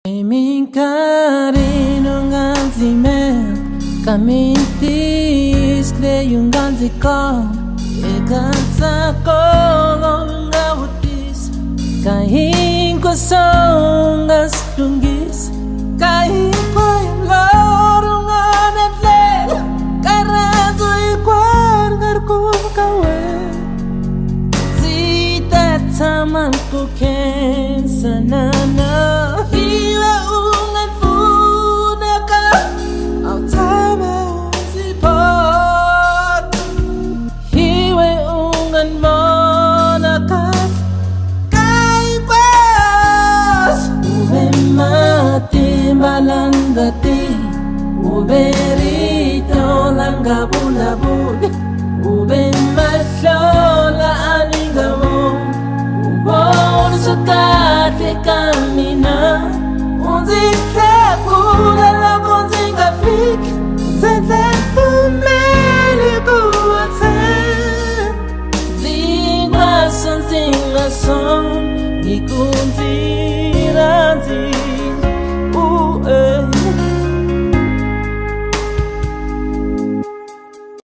Minkarino nganzimel kamintis le yung ganzi ko ikansa ko ngawutis kahin ko songas tunggis kahin ko yung lorong anadle karato ikwan garko kawe zita taman ko ken sanana Malangati uberito langga bulabul ube maslola anigamo ubon sukate kamina unzita kula la konzinga fik zete fumeli kuate zinga son ikunzi